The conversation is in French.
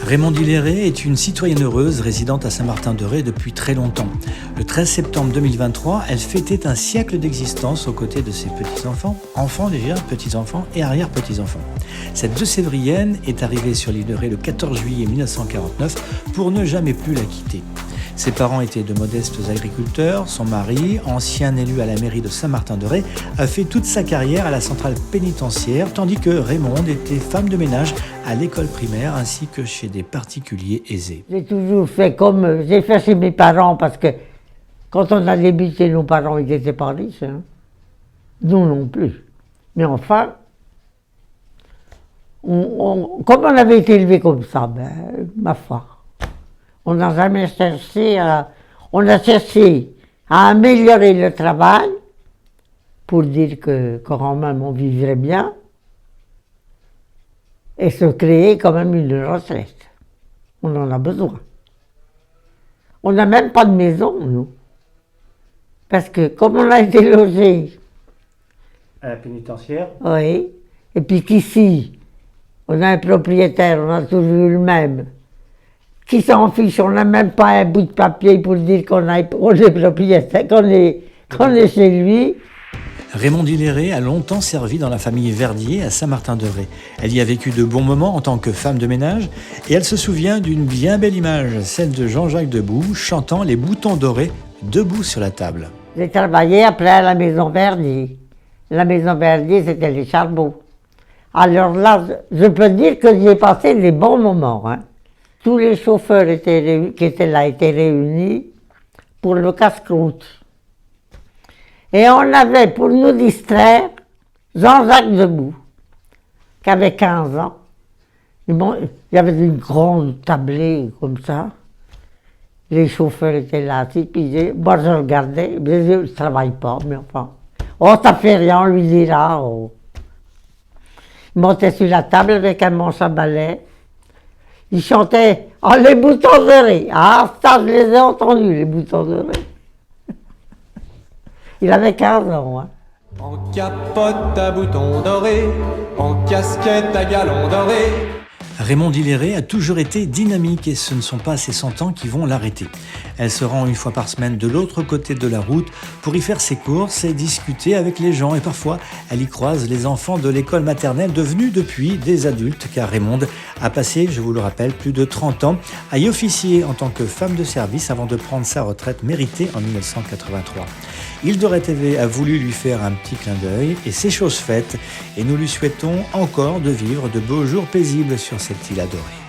Raymonde Hilleret est une citoyenne heureuse résidente à Saint-Martin-de-Ré depuis très longtemps. Le 13 septembre 2023, elle fêtait un siècle d'existence aux côtés de ses petits-enfants, enfants déjà, petits-enfants et arrière-petits-enfants. Cette deux-sévrienne est arrivée sur l'île de Ré le 14 juillet 1949 pour ne jamais plus la quitter. Ses parents étaient de modestes agriculteurs. Son mari, ancien élu à la mairie de Saint-Martin-de-Ré, a fait toute sa carrière à la centrale pénitentiaire, tandis que Raymonde était femme de ménage à l'école primaire ainsi que chez des particuliers aisés. J'ai toujours fait comme j'ai fait chez mes parents, parce que quand on a débuté, nos parents, ils n'étaient pas riches. Hein. Nous non plus. Mais enfin, comme on avait été élevés comme ça, ma foi. On n'a jamais cherché on a cherché à améliorer le travail pour dire que quand même on vivrait bien et se créer quand même une retraite. On en a besoin. On n'a même pas de maison, nous. Parce que comme on a été logés À la pénitentiaire? Oui. Et puis qu'ici, on a un propriétaire, on a toujours eu le même. Qui s'en fiche, on n'a même pas un bout de papier pour dire qu'on est propriétaire, qu'on est chez lui. Raymonde Hilleret a longtemps servi dans la famille Verdier à Saint-Martin-de-Ré. Elle y a vécu de bons moments en tant que femme de ménage et elle se souvient d'une bien belle image, celle de Jean-Jacques Debout chantant les boutons dorés debout sur la table. J'ai travaillé après à la maison Verdier. La maison Verdier, c'était les charbons. Alors là, je peux dire que j'y ai passé des bons moments. Hein. Tous les chauffeurs qui étaient là étaient réunis pour le casse-croûte. Et on avait, pour nous distraire, Jean-Jacques Debout, qui avait 15 ans. Et bon, il y avait une grande tablée comme ça. Les chauffeurs étaient là, puis moi je regardais, je ne travaille pas, mais enfin. Oh, ça fait rien, on lui dira. Oh. Il montait sur la table avec un manche à balai. Il chantait « Oh, les boutons dorés !» Ah, ça, je les ai entendus, les boutons dorés. Il avait 15 ans, hein. En capote à boutons dorés, en casquette à galons dorés. Raymonde Hilleret a toujours été dynamique et ce ne sont pas ses 100 ans qui vont l'arrêter. Elle se rend une fois par semaine de l'autre côté de la route pour y faire ses courses et discuter avec les gens. Et parfois, elle y croise les enfants de l'école maternelle devenus depuis des adultes car Raymonde a passé, je vous le rappelle, plus de 30 ans à y officier en tant que femme de service avant de prendre sa retraite méritée en 1983. Île de Ré TV a voulu lui faire un petit clin d'œil et c'est chose faite et nous lui souhaitons encore de vivre de beaux jours paisibles sur cette île adorée.